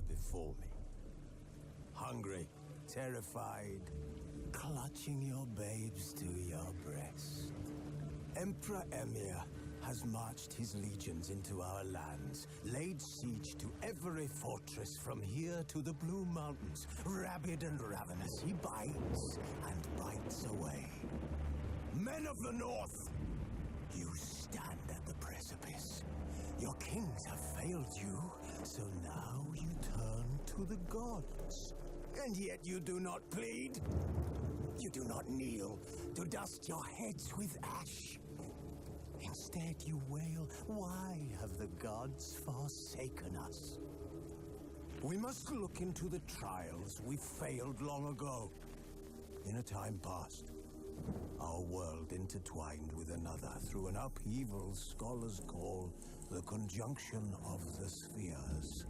before me. Hungry, terrified, clutching your babes to your breast. Emperor Emir has marched his legions into our lands, laid siege to every fortress from here to the Blue Mountains. Rabid and ravenous, he bites and bites away. Men of the North, you stand at the precipice. Your kings have failed you, so now you turn to the gods. And yet you do not plead. You do not kneel to dust your heads with ash. Instead you wail, why have the gods forsaken us? We must look into the trials we failed long ago. In a time past, our world intertwined with another through an upheaval scholars call the conjunction of the spheres.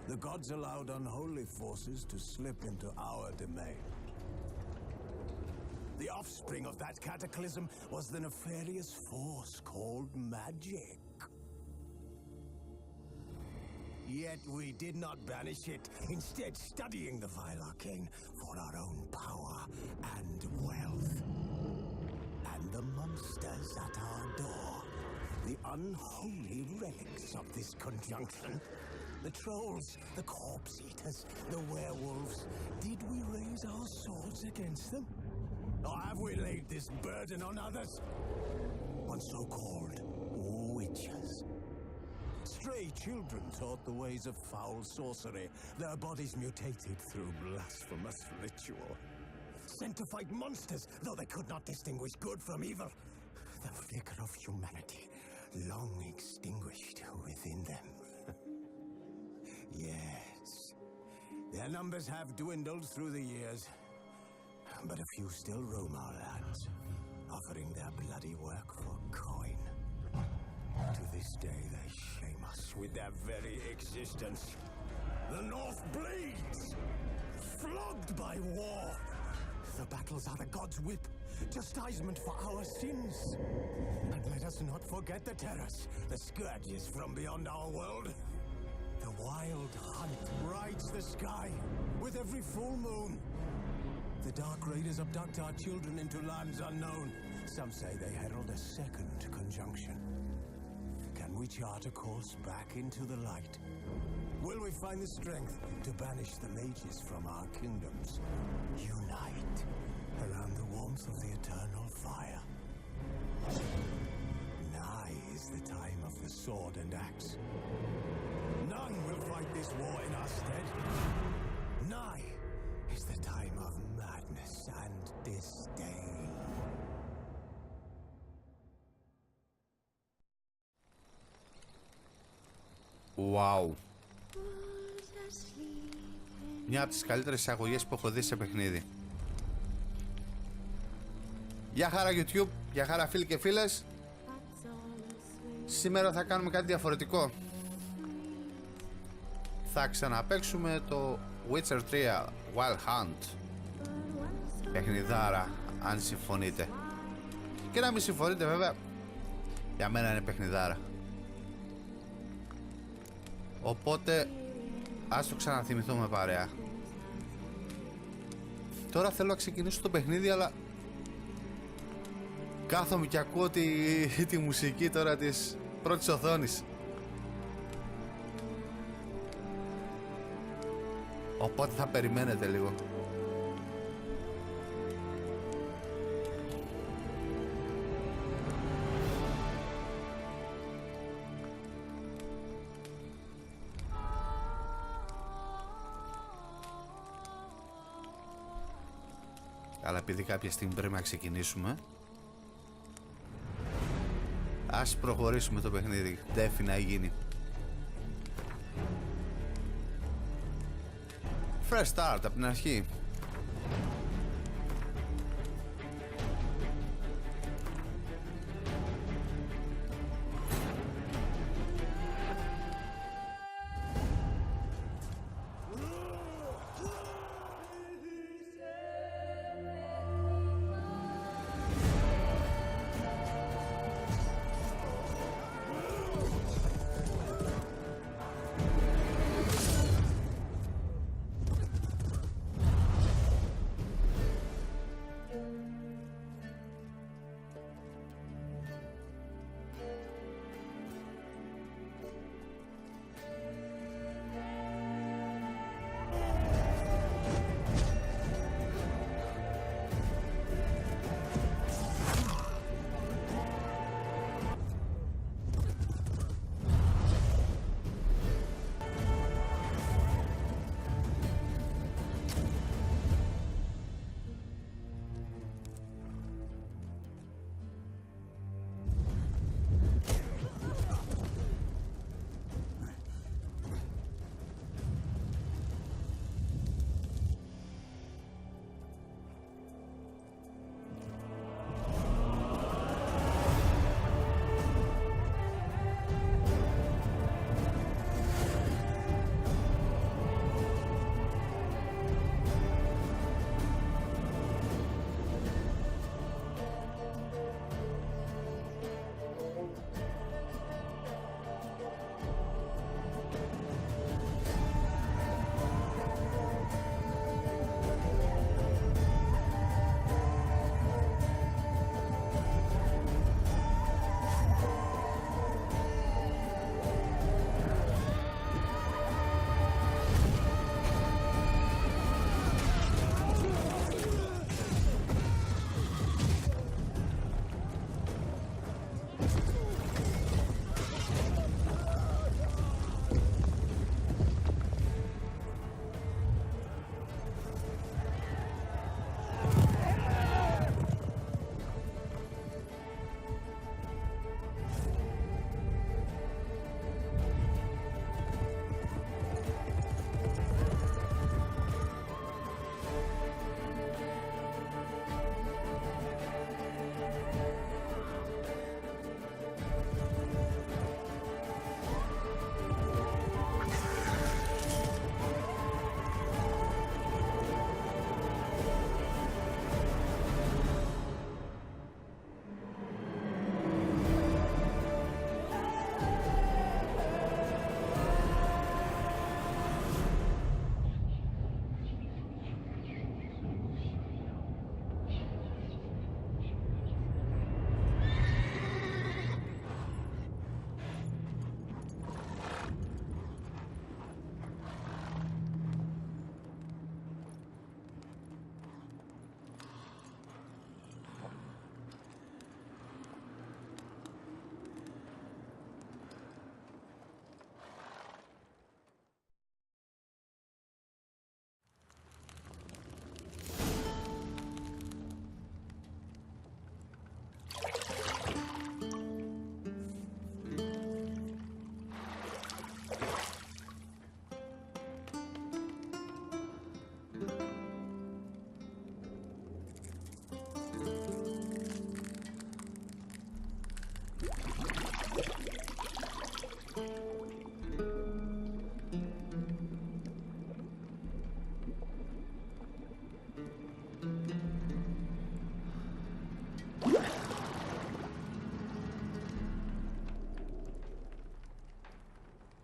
The gods allowed unholy forces to slip into our domain. The offspring of that cataclysm was the nefarious force called magic. Yet we did not banish it, instead studying the vile arcane for our own power and wealth. And the monsters at our door, the unholy relics of this conjunction, the trolls, the corpse eaters, the werewolves, did we raise our swords against them? Or have we laid this burden on others? On so-called witches. Stray children taught the ways of foul sorcery, their bodies mutated through blasphemous ritual. Sent to fight monsters, though they could not distinguish good from evil. The flicker of humanity, long extinguished within them. Yes, their numbers have dwindled through the years. But a few still roam our lands, offering their bloody work for coin. To this day they shame us with their very existence. The North bleeds, flogged by war. The battles are the gods' whip, chastisement for our sins. And let us not forget the terrors, the scourges from beyond our world. The wild hunt brights the sky with every full moon. The Dark Raiders abduct our children into lands unknown. Some say they herald a second conjunction. Can we chart a course back into the light? Will we find the strength to banish the mages from our kingdoms? Unite around the warmth of the eternal fire. Nigh is the time of the sword and axe. None will fight this war in our stead. Nigh is the time of madness and disdain. Wow. Μια από τις καλύτερες εισαγωγές που έχω δει σε παιχνίδι. Γεια χαρά YouTube, γεια χαρά φίλοι και φίλες. Σήμερα θα κάνουμε κάτι διαφορετικό. Θα ξαναπαίξουμε το Witcher 3 Wild Hunt. Παιχνιδάρα, αν συμφωνείτε. Και να μην συμφωνείτε βέβαια, για μένα είναι παιχνιδάρα. Οπότε ας το ξαναθυμηθούμε παρέα. Τώρα θέλω να ξεκινήσω το παιχνίδι, αλλά κάθομαι και ακούω τη μουσική τώρα της πρώτης οθόνης. Οπότε θα περιμένετε λίγο. Αλλά επειδή κάποια στιγμή πρέπει να ξεκινήσουμε, ας προχωρήσουμε το παιχνίδι. Ντέφι να γίνει. Fresh start από την αρχή.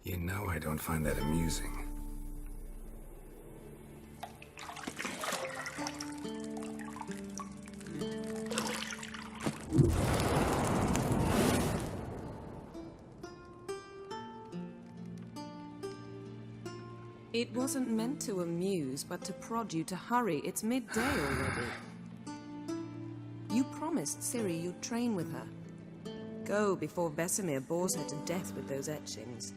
You know I don't find that amusing. It wasn't meant to amuse, but to prod you to hurry. It's midday already. You promised Ciri you'd train with her. Go before Vesemir bores her to death with those etchings.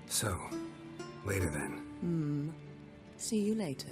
So, later then. See you later.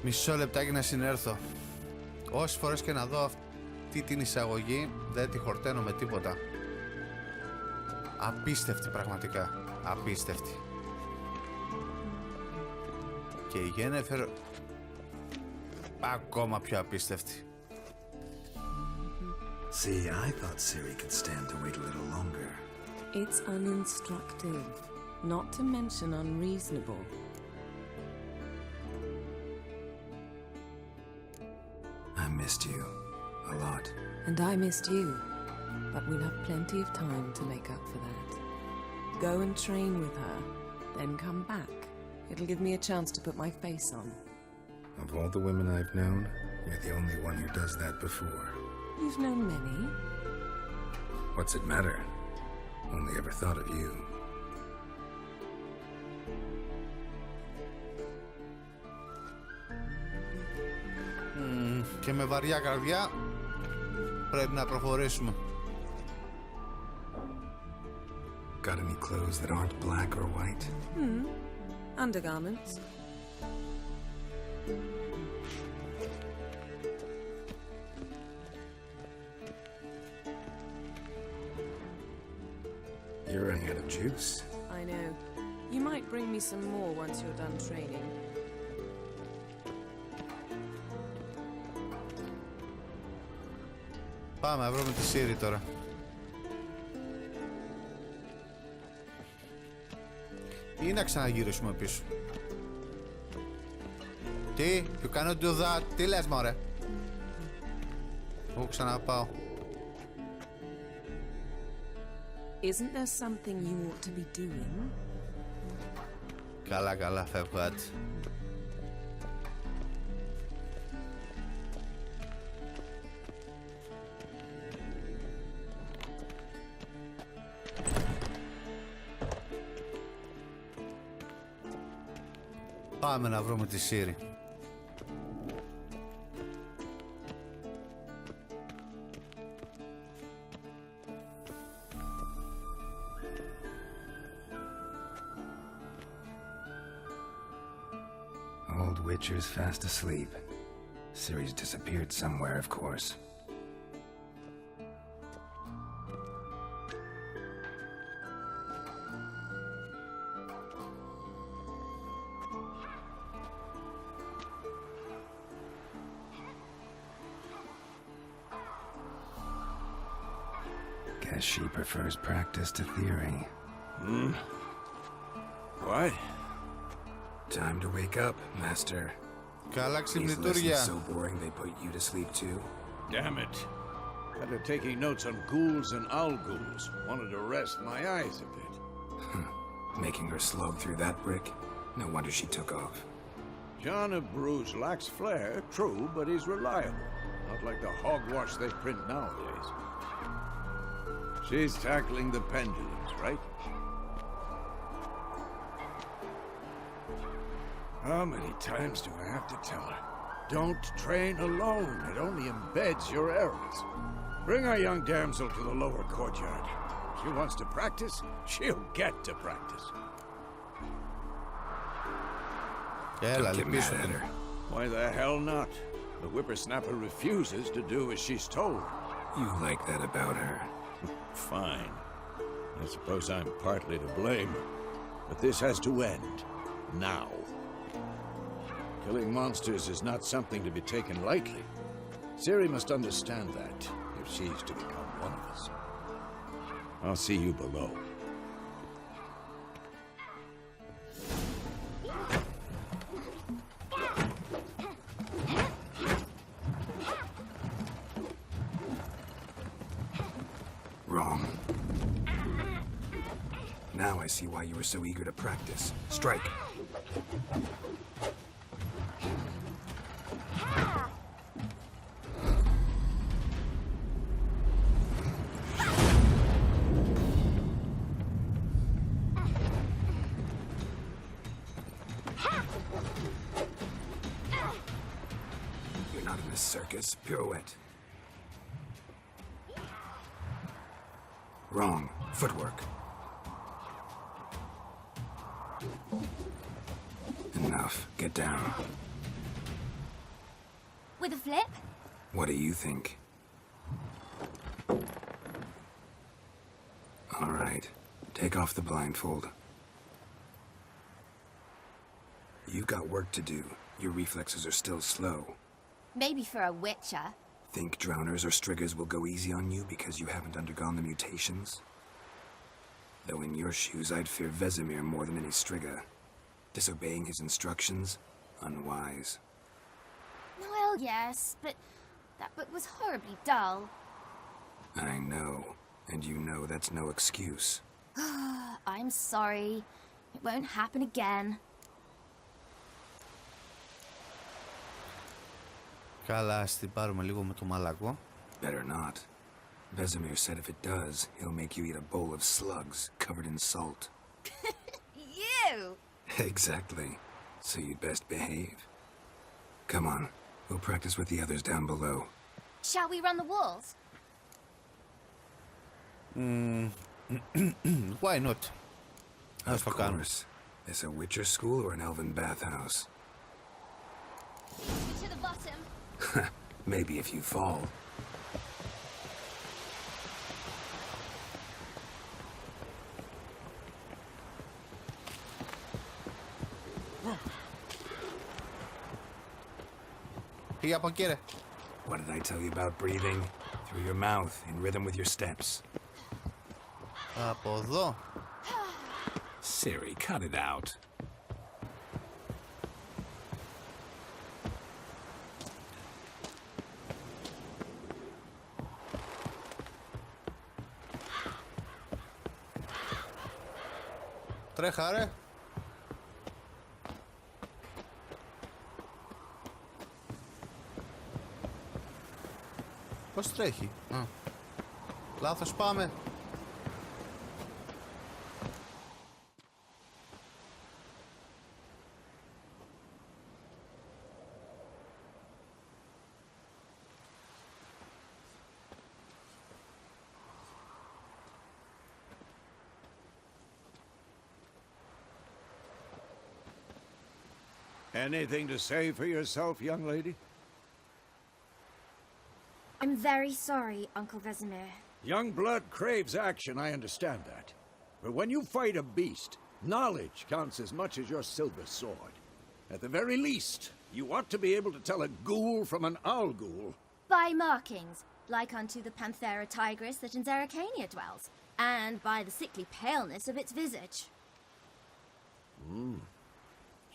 Μισό λεπτάκι να συνέρθω. Όσες φορές και να δω αυτή την εισαγωγή, δεν τη χορταίνω με τίποτα. Απίστευτη πραγματικά. Απίστευτη. Και η Yennefer ακόμα πιο απίστευτη. See, I thought Ciri could stand to wait a little longer. It's uninstructive, not to mention unreasonable. I missed you a lot. And I missed you, but we'll have plenty of time to make up for that. Go and train with her, then come back. It'll give me a chance to put my face on. Of all the women I've known, you're the only one who does that before. You've known many. What's it matter? Only ever thought of you. Και με βαριά καρδιά πρέπει να προχωρήσουμε. Got any clothes that aren't black or white? Undergarments. You're running out of juice. I know. You might bring me some more once you're done training. Πάμε να βρούμε τη Ciri τώρα. Ή να ξαναγυρίσουμε πίσω. Τι, you cannot do that. Τι λες μωρέ. Εγώ ξαναπάω. Isn't there something you ought to be doing? Καλά, καλά, φεύγω έτσι. Πάμε να βρούμε τη Ciri. Old Witcher's fast asleep. Ciri's disappeared somewhere, of course. Guess she prefers practice to theory. What? Time to wake up, Master. Καλά These lessons ξυπνητούρια. so boring they put you to sleep too. Damn it. After taking notes on ghouls and owl ghouls, wanted to rest my eyes a bit. Making her slog through that brick? No wonder she took off. John of Bruges lacks flair, true, but he's reliable. Not like the hogwash they print nowadays. She's tackling the pendulums, right? How many times do I have to tell her? Don't train alone. It only embeds your errors. Bring our young damsel to the lower courtyard. She wants to practice, she'll get to practice. Don't get mad at her. Why the hell not? The whippersnapper refuses to do as she's told. You like that about her. Fine. I suppose I'm partly to blame. But this has to end. Now. Killing monsters is not something to be taken lightly. Ciri must understand that, if she's to become one of us. I'll see you below. Wrong. Now I see why you were so eager to practice. Strike. You're not in a circus. Pirouette. Wrong. Footwork. Enough. Get down. With a flip? What do you think? All right. Take off the blindfold. You've got work to do. Your reflexes are still slow. Maybe for a witcher. Think drowners or striggers will go easy on you because you haven't undergone the mutations? Though in your shoes, I'd fear Vesemir more than any strigger. Disobeying his instructions? Unwise. Well, yes, but that book was horribly dull. I know. And you know that's no excuse. I'm sorry. It won't happen again. Καλά, ας την πάρουμε λίγο με το μαλακό. Better not. Vesemir said if it does, he'll make you eat a bowl of slugs covered in salt. You! Exactly. So you'd best behave. Come on. We'll practice with the others down below. Shall we run the walls? Why not? Ας το Of κάνουμε. course. Is a Witcher school or an elven bathhouse? To the bottom. Maybe if you fall. Πήγε από εκεί ρε. What did I tell you about breathing? Through your mouth, in rhythm with your steps. Από εδώ. Ciri, cut it out. Τρέχα ρε. Πώς τρέχει? Λάθος πάμε. Anything to say for yourself, young lady? I'm very sorry, Uncle Vesemir. Young blood craves action, I understand that. But when you fight a beast, knowledge counts as much as your silver sword. At the very least, you ought to be able to tell a ghoul from an owl ghoul. By markings, like unto the Panthera tigris that in Zerrikania dwells, and by the sickly paleness of its visage.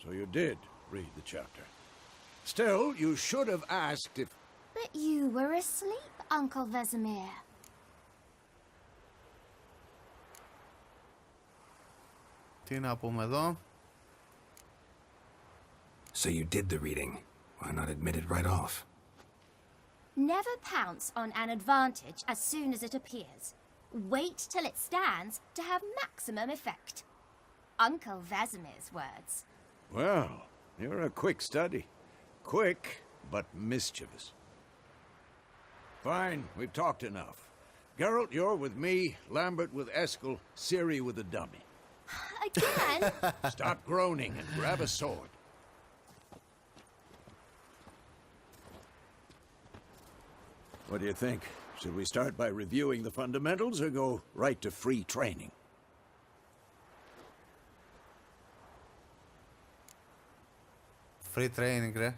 So you did read the chapter. Still, you should have asked if... But you were asleep, Uncle Vesemir. Τι να πούμε εδώ. So you did the reading. Why not admit it right off? Never pounce on an advantage as soon as it appears. Wait till it stands to have maximum effect. Uncle Vesemir's words. Well, you're a quick study. Quick, but mischievous. Fine, we've talked enough. Geralt, you're with me, Lambert with Eskel, Ciri with the dummy. Again? Stop groaning and grab a sword. What do you think? Should we start by reviewing the fundamentals or go right to free training? Free training, ρε.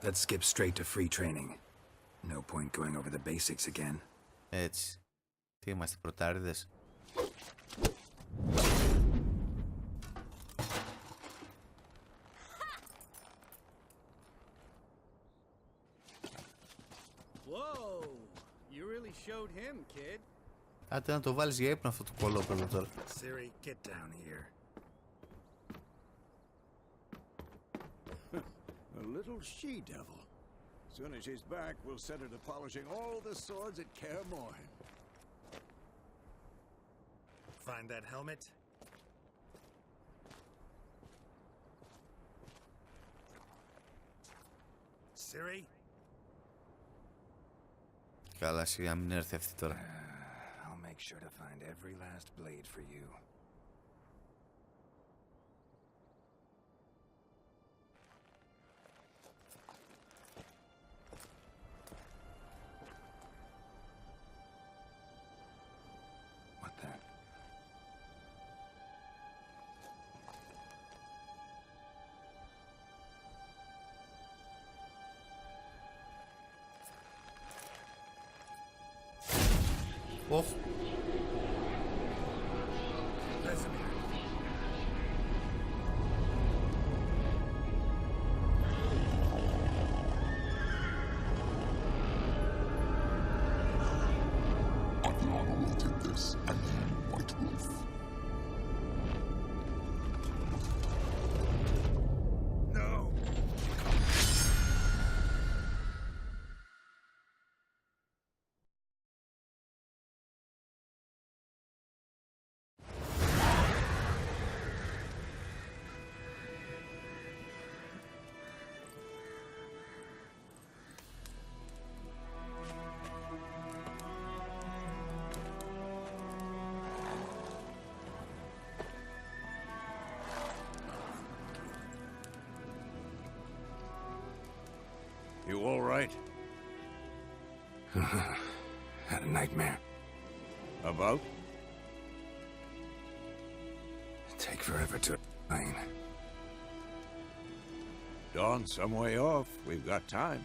Let's skip straight to free training. No point going over the basics again. Έτσι. Τι είμαστε, πρωτάριδες? Whoa! You really showed him, kid. Άντε να το βάλεις για ύπνο αυτό το κολόπεδο τώρα. Ciri, get down here. A little she-devil. As soon as she's back, we'll set her to polishing all the swords at Kaer Morhen. Find that helmet? Ciri? Καλά, σιγά μην έρθει αυτή τώρα. I'll make sure to find every last blade for you. What the? Οχ. You all right? Had a nightmare. About? Take forever to explain. Dawn's some way off. We've got time.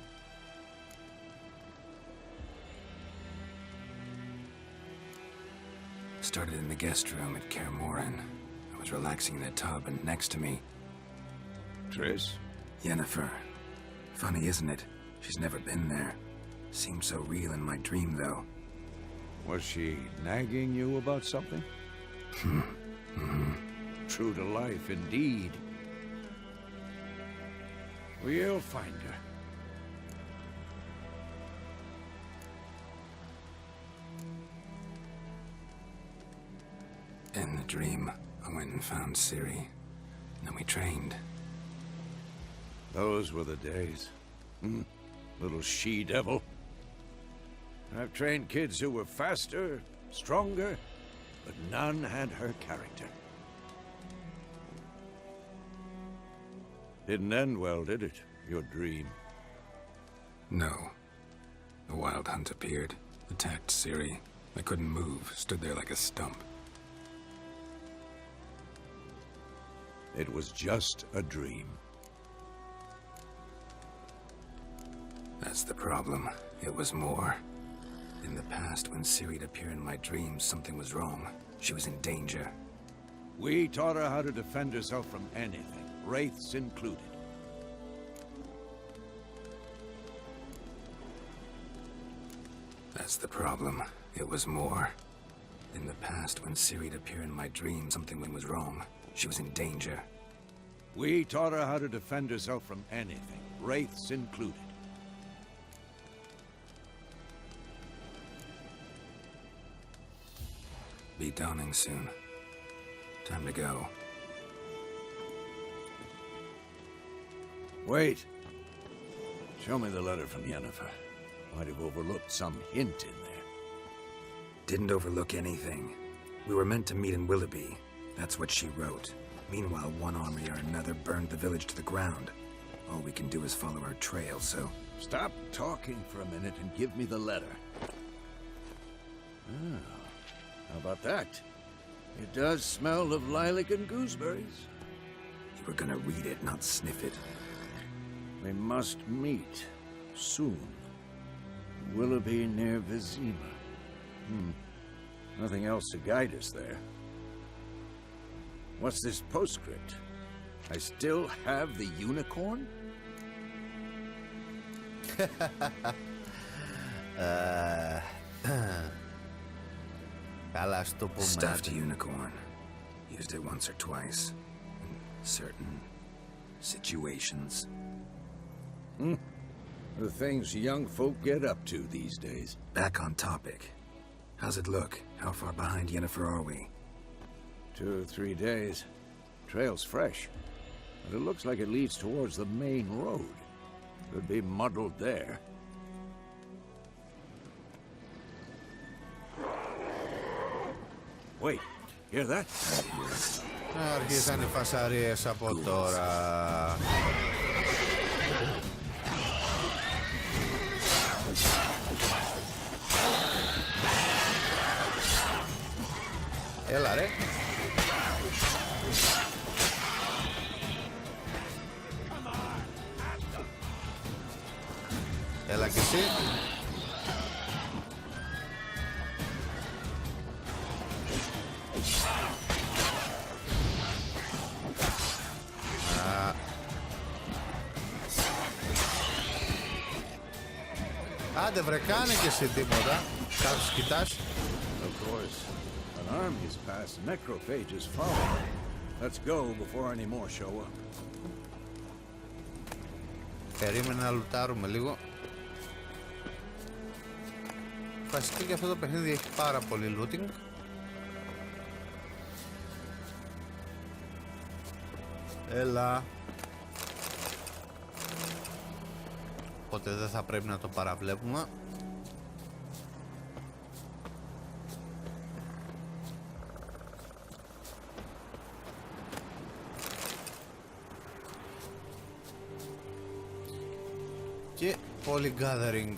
Started in the guest room at Kaer Morhen. I was relaxing in a tub, and next to me, Triss? Yennefer. Funny, isn't it? She's never been there. Seemed so real in my dream, though. Was she nagging you about something? True to life, indeed. We'll find her. In the dream, I went and found Ciri. Then we trained. Those were the days. Little she-devil. I've trained kids who were faster, stronger, but none had her character. Didn't end well, did it? Your dream? No. The wild hunt appeared, attacked Ciri. I couldn't move, stood there like a stump. It was just a dream. That's the problem. It was more. In the past, when Ciri'd appear in my dreams, something was wrong. She was in danger. We taught her how to defend herself from anything, wraiths included. That's the problem. It was more. In the past, when Ciri'd appear in my dream, something was wrong. She was in danger. We taught her how to defend herself from anything, wraiths included. Be dawning soon. Time to go. Wait. Show me the letter from Yennefer. Might have overlooked some hint in there. Didn't overlook anything. We were meant to meet in Willoughby. That's what she wrote. Meanwhile, one army or another burned the village to the ground. All we can do is follow our trail, so... Stop talking for a minute and give me the letter. Ah, how about that? It does smell of lilac and gooseberries. You were gonna read it, not sniff it. We must meet soon. Willoughby near Vizima. Nothing else to guide us there. What's this postscript? I still have the unicorn? Καλά, στο πούμε. Stuffed unicorn. Used it once or twice. In certain situations. The things young folk get up to these days. Back on topic. How's it look? How far behind Yennefer are we? 2 or 3 days. Trail's fresh, but it looks like it leads towards the main road. Could be muddled there. Wait, hear that? Αρχίσαν οι φασαρίες από τώρα. Έλα ρε. Έλα κι εσύ. Άντε βρε, κάνε και εσύ τίποτα. Κάτω κοιτάς. Of course. An army's past, necrophages follow. Let's go before any more show up. Περίμενε να λουτάρουμε λίγο. Βασικά και αυτό το παιχνίδι έχει πάρα πολύ looting. Έλα. Οπότε δεν θα πρέπει να το παραβλέπουμε. Και polygathering.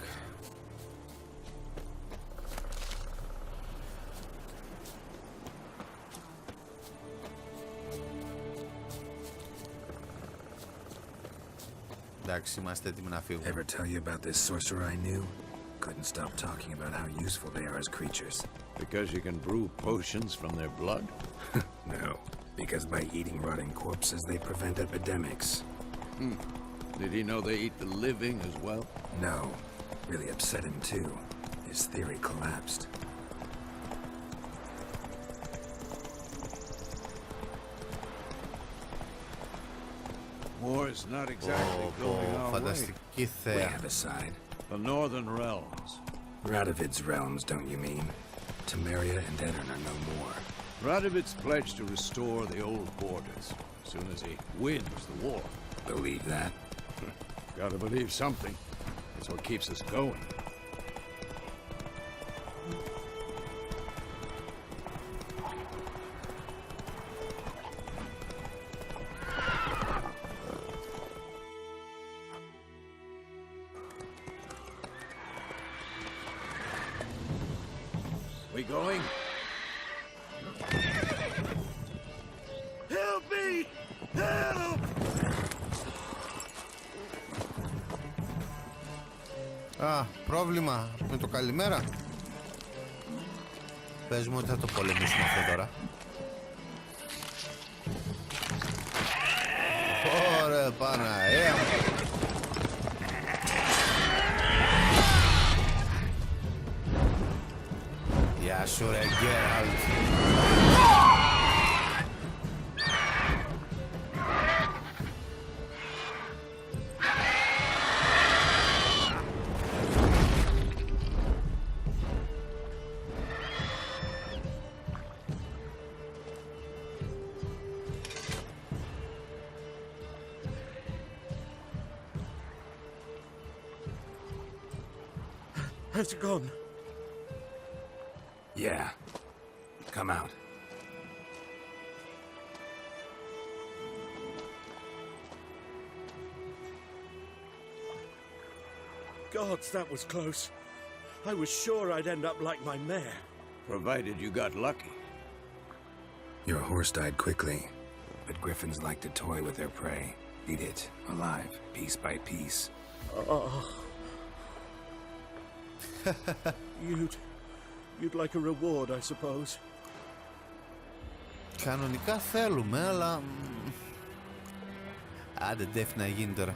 Εντάξει, είμαστε έτοιμοι να φύγουμε. Ever tell you about this sorcerer I knew? Couldn't stop talking about how useful they are as creatures. Because you can brew potions from their blood? No, because by eating rotting corpses they prevent epidemics. Did he know they eat the living as well? No, really upset him too. His theory collapsed. War is not exactly going our way. Φανταστική We θέα. have a side. The northern realms. Radovid's realms, don't you mean? Temeria and Edirn are no more. Radovid's pledged to restore the old borders as soon as he wins the war. Believe that? Gotta believe something. It's what keeps us going. We going? Help me! Help! Α, πρόβλημα με το καλημέρα. Πες μου ότι θα το πολεμήσουμε αυτό τώρα. Ωραία, Παναία. Γεια σου ρε Γκέραλτ. Has it gone? Yeah. Come out. Gods, that was close. I was sure I'd end up like my mare. Provided you got lucky. Your horse died quickly, but griffins like to toy with their prey. Eat it, alive, piece by piece. Oh. You'd like a reward, I suppose. Κανονικά θέλουμε, αλλά... Άντε, ντέφι να γίνει τώρα.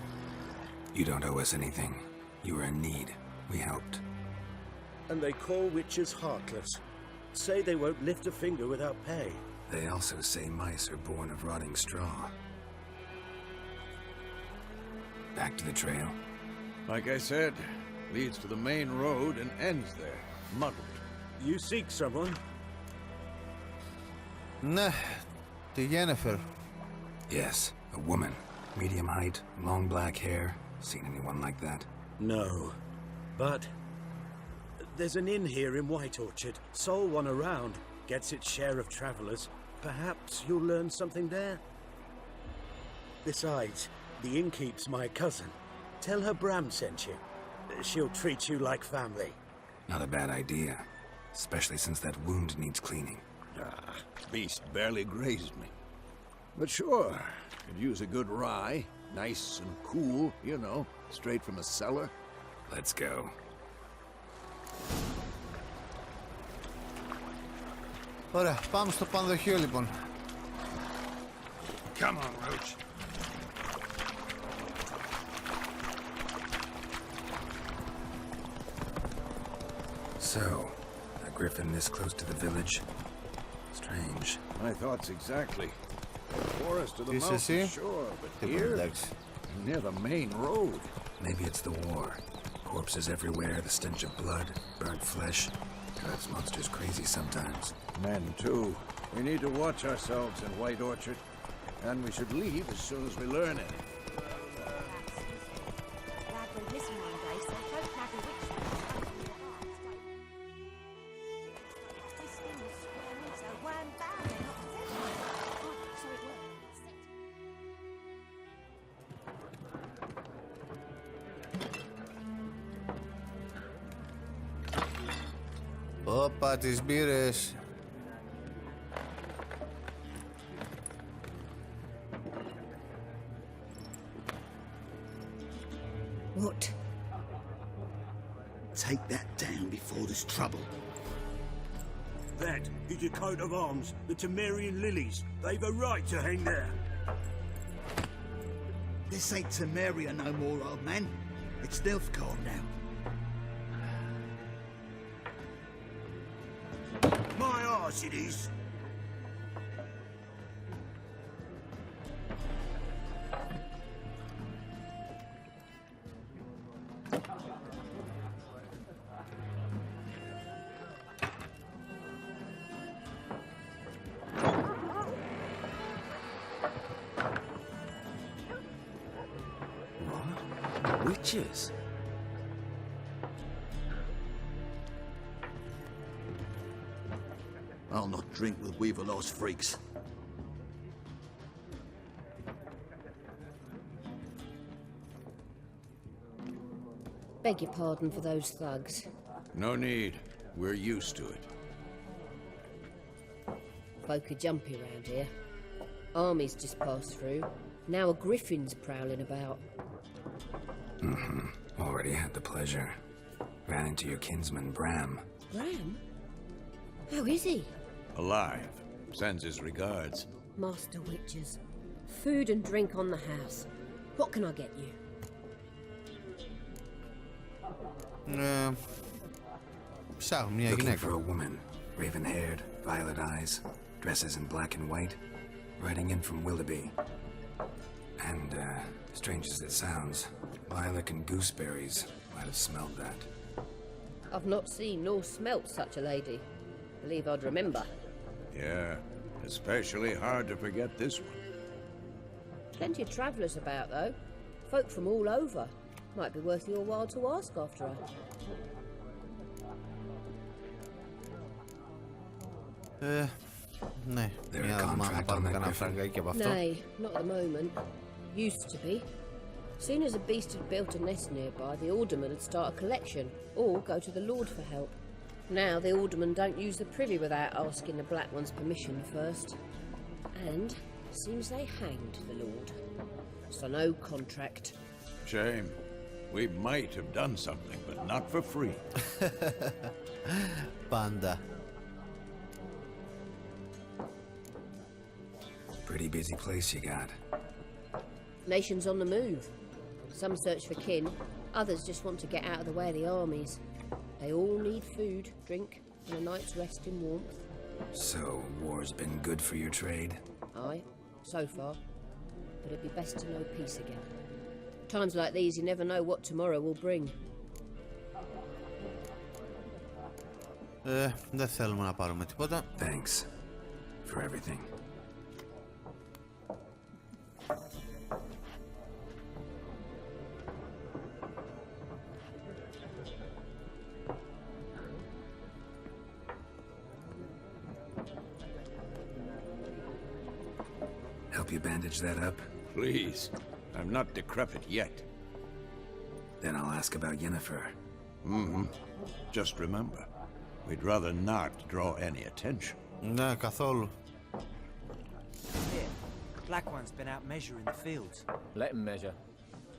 You don't owe us anything. You were in need. We helped. And they call witches heartless. Say they won't lift a finger without pay. They also say mice are born of rotting straw. Back to the trail. Like I said, leads to the main road and ends there, muddled. You seek someone? Ναι, τη Yennefer. Yes, a woman. Medium height, long black hair. Seen anyone like that? No. But there's an inn here in White Orchard. Sole one around. Gets its share of travelers. Perhaps you'll learn something there? Besides, the innkeep's my cousin. Tell her Bram sent you. She'll treat you like family. Not a bad idea. Especially since that wound needs cleaning. Beast barely grazed me. But sure, could use a good rye. Nice and cool, you know, straight from a cellar. Let's go. Ωραία, πάμε στο πανδοχείο λοιπόν. Come on, Roach. So, a griffin this close to the village? Strange. My thoughts exactly. The forest of the Τι είσαι mountain, εσύ? sure, but Τίποτα, here, εντάξει. near the main road. Maybe it's the war. Corpses everywhere, the stench of blood, burnt flesh. Drives monsters crazy sometimes. Men, too. We need to watch ourselves in White Orchard. And we should leave as soon as we learn it. Όπα, τις μπύρες. What? Take that down before there's trouble. That is a coat of arms, the Temerian lilies. They've a right to hang there. This ain't Temeria no more, old man. It's Nilfgaard now. My arse it is. Witches? I'll not drink with Weaverlaw's freaks. Beg your pardon for those thugs. No need. We're used to it. Folk are jumpy round here. Armies just passed through. Now a griffin's prowling about. Already had the pleasure. Ran into your kinsman, Bram. Bram? How is he? Alive. Sends his regards. Master Witches. Food and drink on the house. What can I get you? Ψάχνω μια Looking γυναίκα. for a woman. Raven-haired, violet eyes, dresses in black and white. Riding in from Willoughby. And, strange as it sounds, lilac and gooseberries might have smelled that. I've not seen nor smelt such a lady. Believe I'd remember. Yeah, especially hard to forget this one. Plenty of travellers about, though. Folk from all over. Might be worth your while to ask after her. Ναι, μια εβδομάδα να πάρουμε κανένα φραγκάκι από αυτό. Nay, not at the moment. Used to be. Soon as a beast had built a nest nearby, the alderman would start a collection, or go to the Lord for help. Now the aldermen don't use the privy without asking the Black One's permission first. And seems they hanged the Lord. So no contract. Shame. We might have done something, but not for free. Πάντα. Pretty busy place you got. Nations on the move. Some search for kin, others just want to get out of the way of the armies. They all need food, drink, and a night's rest in warmth. So, war's been good for your trade? Aye, so far. But it'd be best to know peace again. Times like these, you never know what tomorrow will bring. Δεν θέλουμε να πάρουμε τίποτα. Thanks for everything. Help you bandage that up? Please. I'm not decrepit yet. Then I'll ask about Yennefer. Just remember, we'd rather not draw any attention. Ναι, καθόλου. Black One's been out measuring the fields. Let him measure.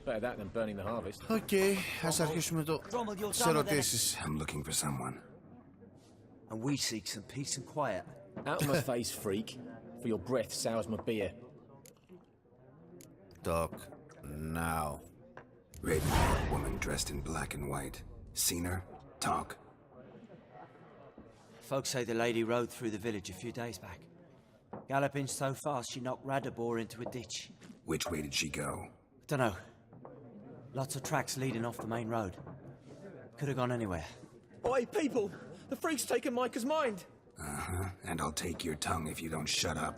Better that than burning the harvest. Οκ, ας αρχίσουμε τις ερωτήσεις. I'm looking for someone. And we seek some peace and quiet. Out of my face, freak. For your breath sours my beer. Talk now. Raven-haired woman dressed in black and white. Seen her? Talk. Folks say the lady rode through the village a few days back. Galloping so fast she knocked Radabor into a ditch. Which way did she go? Dunno. Lots of tracks leading off the main road. Could have gone anywhere. Oi, people! The freak's taken Micah's mind! And I'll take your tongue if you don't shut up.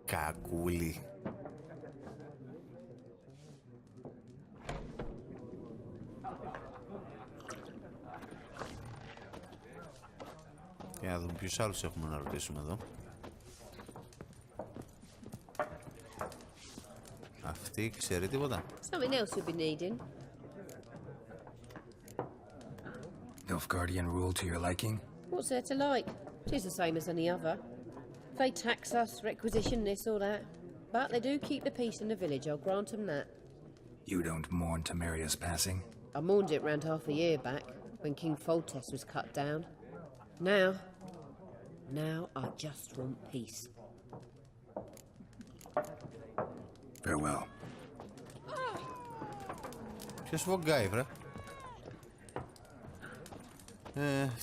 Κακούλη. Για να δούμε ποιους άλλους έχουμε να ρωτήσουμε εδώ. Αυτή ξέρει τίποτα? Something else you'll be needing. Nilfgaardian rule to your liking? What's there to like? Tis the same as any other. They tax us, requisition this or that. But they do keep the peace in the village, I'll grant them that. You don't mourn Temeria's passing? I mourned it round half a year back, when King Foltest was cut down. Now I just want peace. Farewell. Ποιος βογκάει, βρε?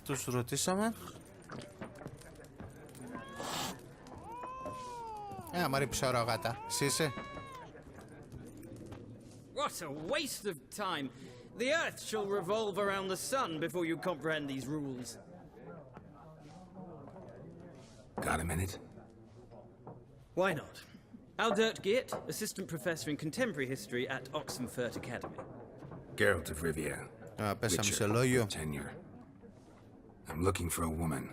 Τους ρωτήσαμε. Μαρή ψωρό γάτα. Εσύ είσαι? What a waste of time. The earth shall revolve around the sun before you comprehend these rules. Got a minute? Why not? Aldert Geert, assistant professor in contemporary history at Oxenfurt Academy. Geralt of Rivia. Πέσαμε σε λόγιο. Tenure. I'm looking for a woman.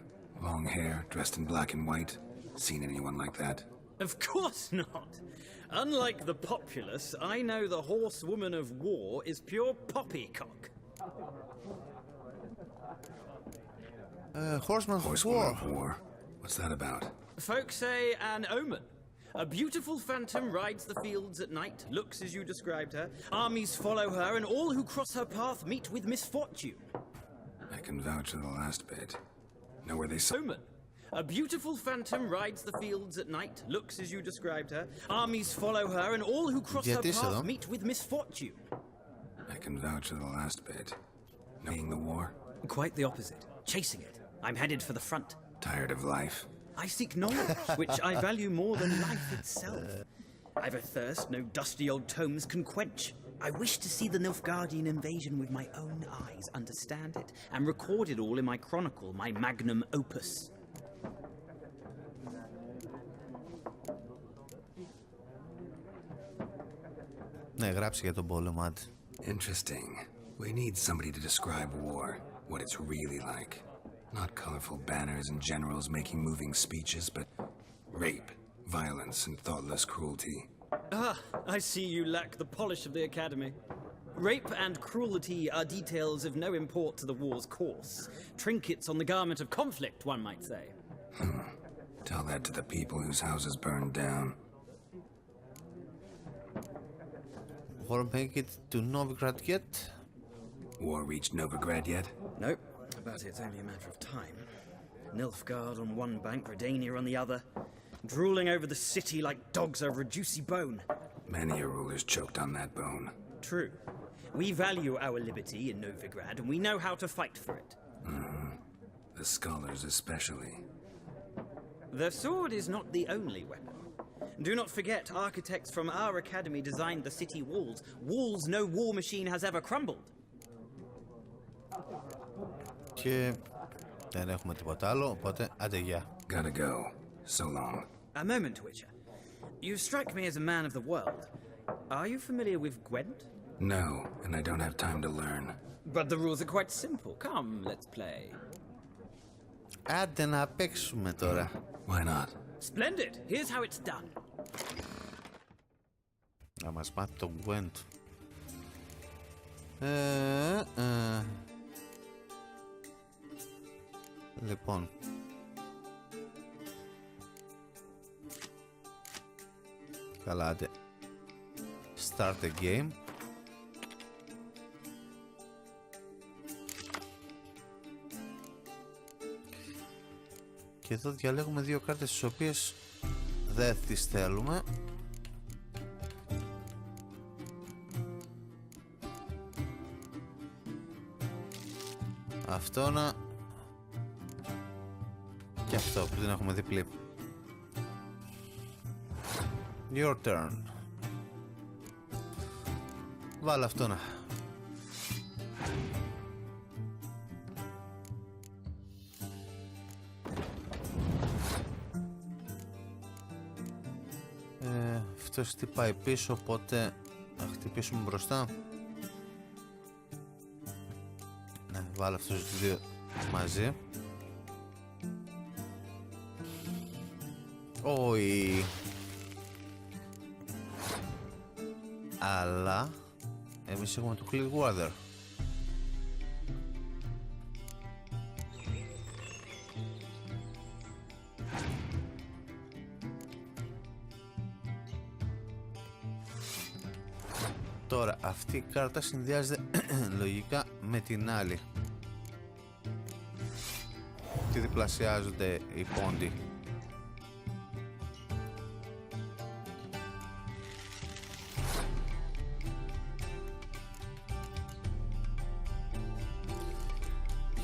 Long hair, dressed in black and white. Seen anyone like that? Of course not. Unlike the populace, I know the horsewoman of war is pure poppycock. Horseman of War. What's that about? Folks say an omen. A beautiful phantom rides the fields at night, looks as you described her. Armies follow her, and all who cross her path meet with misfortune. I can vouch for the last bit. Know where they saw... Omen. A beautiful phantom rides the fields at night, looks as you described her. Armies follow her, and all who cross her path meet with misfortune. I can vouch for the last bit. Knowing the war? Quite the opposite. Chasing it. I'm headed for the front. Tired of life? I seek knowledge, which I value more than life itself. I've a thirst no dusty old tomes can quench. I wish to see the Nilfgaardian invasion with my own eyes, understand it, and record it all in my chronicle, my magnum opus. Ναι, γράψει για τον πόλεμο, άντε. Interesting. We need somebody to describe war, what it's really like. Not colorful banners and generals making moving speeches, but rape, violence, and thoughtless cruelty. Ah, I see you lack the polish of the Academy. Rape and cruelty are details of no import to the war's course. Trinkets on the garment of conflict, one might say. Tell that to the people whose houses burned down. Won't make it to Novigrad yet? War reached Novigrad yet? Nope, but it's only a matter of time. Nilfgaard on one bank, Redania on the other, drooling over the city like dogs over a juicy bone. Many a ruler's choked on that bone. True. We value our liberty in Novigrad, and we know how to fight for it. The scholars especially. The sword is not the only weapon. Do not forget, architects from our academy designed the city walls. Walls no war machine has ever crumbled. Και δεν έχουμε τίποτα άλλο, οπότε άντε γεια. Gotta go. So long. A moment, Witcher. You strike me as a man of the world. Are you familiar with Gwent? No, and I don't have time to learn. But the rules are quite simple. Come, let's play. Άντε να παίξουμε τώρα. Why not? Splendid! Here's how it's done. Να μας μάθει το Gwent. Λοιπόν. Καλά, άντε. Start the game. Και εδώ διαλέγουμε δύο κάρτες τις οποίες δεν τις θέλουμε. Αυτό να... Και αυτό που δεν έχουμε διπλή. Your turn. Βάλε αυτό να. Αυτός χτυπάει πίσω, οπότε θα χτυπήσουμε μπροστά. Ναι, βάλε αυτούς τους δύο μαζί. Όχι. Αλλά εμείς έχουμε το Clearwater. Τώρα αυτή η κάρτα συνδυάζεται λογικά με την άλλη. Τι διπλασιάζονται οι πόντοι.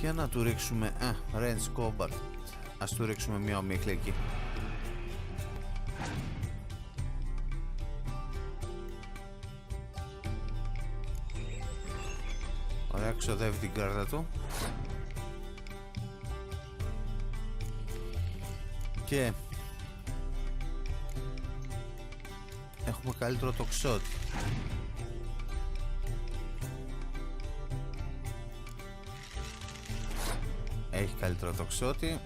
Για να του ρίξουμε range combat. Ας του ρίξουμε μια ομίχλη εκεί. Ωραία, ξοδεύει την κάρτα του. Και έχουμε καλύτερο τοξότη. Έχει καλύτερο τοξότη.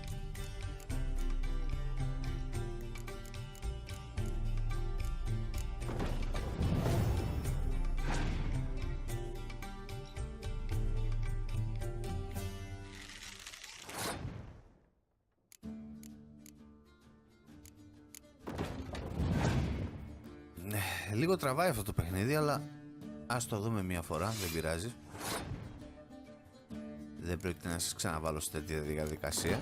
Λίγο τραβάει αυτό το παιχνίδι, αλλά ας το δούμε μια φορά, δεν πειράζει. Δεν πρόκειται να σας ξαναβάλω σε τέτοια διαδικασία.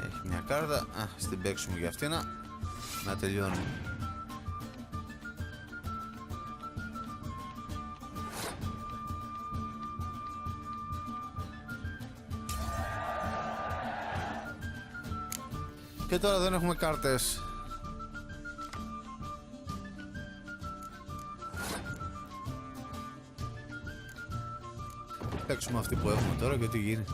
Έχει μια κάρτα, στην παίξουμε για αυτήν να τελειώνουμε. Και τώρα δεν έχουμε κάρτες. Παίξουμε αυτή που έχουμε τώρα και τι γίνει.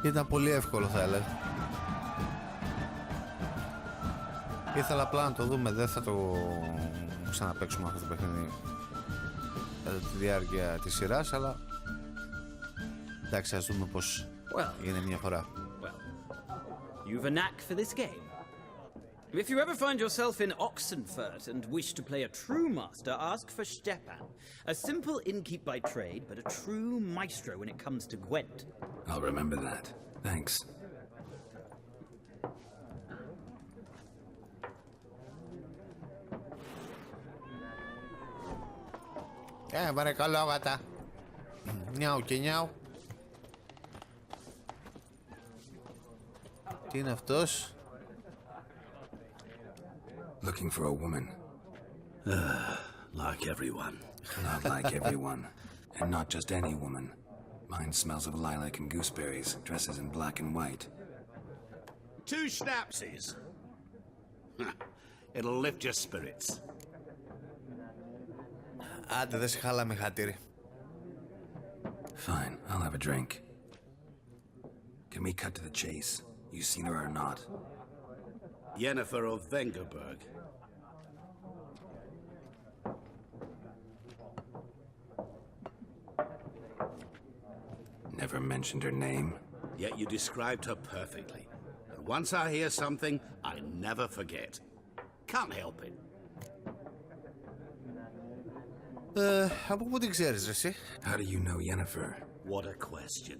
Ήταν πολύ εύκολο θα έλεγα. Ήθελα απλά να το δούμε, δεν θα το ξαναπαίξουμε αυτό το παιχνίδι κατά τη διάρκεια της σειράς, αλλά εντάξει, ας δούμε πως είναι μια φορά. You've a knack for this game. If you ever find yourself in Oxenfurt and wish to play a true master, ask for Stepan. A simple innkeep by trade, but a true maestro when it comes to Gwent. I'll remember that. Thanks. Παρακαλώ, αγάτα. Νιάου και νιάου. Τι είναι αυτός? Looking for a woman. Like everyone. Not like everyone. And not just any woman. Mine smells of lilac and gooseberries, dresses in black and white. 2 schnapsies. It'll lift your spirits. Άντε, δεν σε χάλαμε χατήρι. Fine, I'll have a drink. Can we cut to the chase? You seen her or not? Yennefer of Vengerberg. Never mentioned her name. Yet you described her perfectly. And once I hear something, I never forget. Can't help it. Από πού την ξέρεις, εσύ? How do you know Yennefer? What a question.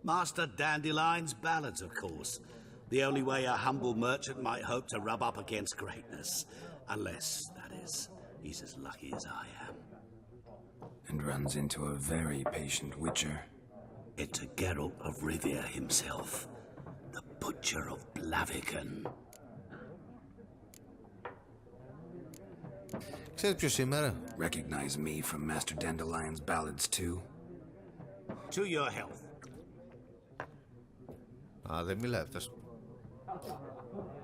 Master Dandelion's ballads, of course. The only way a humble merchant might hope to rub up against greatness. Unless, that is, he's as lucky as I am. And runs into a very patient witcher. Into Geralt of Rivia himself. The Butcher of Blaviken. Ξέρεις ποιος σήμερα? Recognize me from Master Dandelion's ballads too? To your health. Α, δεν μιλάει αυτός.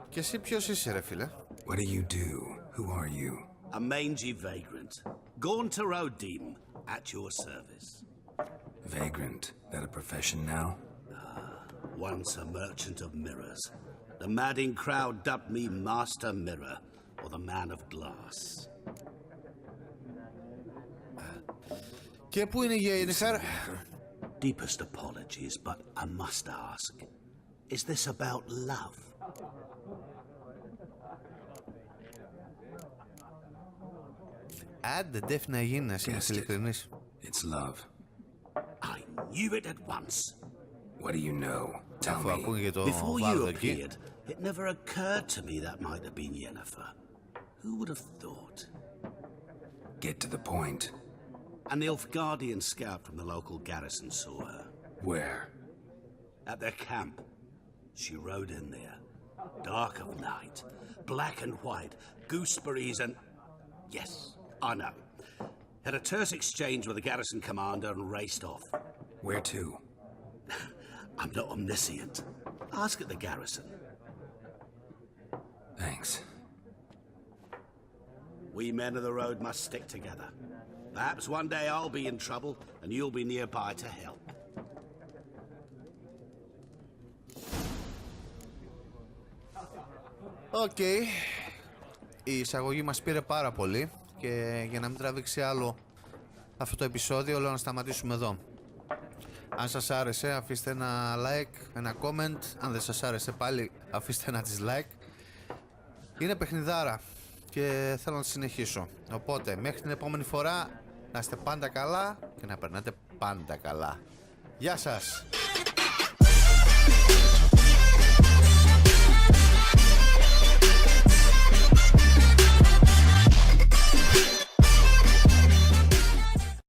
Και εσύ ποιος είσαι, ρε φίλε? What do you do? Who are you? A mangy vagrant. Gone to Rodim, at your service. Vagrant? That a profession now? Once a merchant of mirrors. The madding crowd dubbed me Master Mirror, or the Man of Glass. Και πού είναι η Yennefer? Deepest apologies, but I must ask. Is this about love? Άντε, ντεφ να γίνει, να είναι ειλικρινής. It's love. I knew it at once. What do you know? Tell me. Before you appeared, it never occurred to me that might have been Yennefer. Who would have thought? Get to the point. An Nilfgaardian scout from the local garrison saw her. Where? At their camp. She rode in there. Dark of night. Black and white. Gooseberries and... Yes, I know. Had a terse exchange with the garrison commander and raced off. Where to? I'm not omniscient. Ask at the garrison. Thanks. We men of the road must stick together. Perhaps one day I'll be in trouble and you'll be nearby to help. Οκ. Η εισαγωγή μας πήρε πάρα πολύ και για να μην τραβήξει άλλο αυτό το επεισόδιο, λέω να σταματήσουμε εδώ. Αν σας άρεσε, αφήστε ένα like, ένα comment. Αν δεν σας άρεσε πάλι, αφήστε ένα dislike. Είναι παιχνιδάρα και θέλω να συνεχίσω. Οπότε, μέχρι την επόμενη φορά, να είστε πάντα καλά και να περνάτε πάντα καλά. Γεια σας!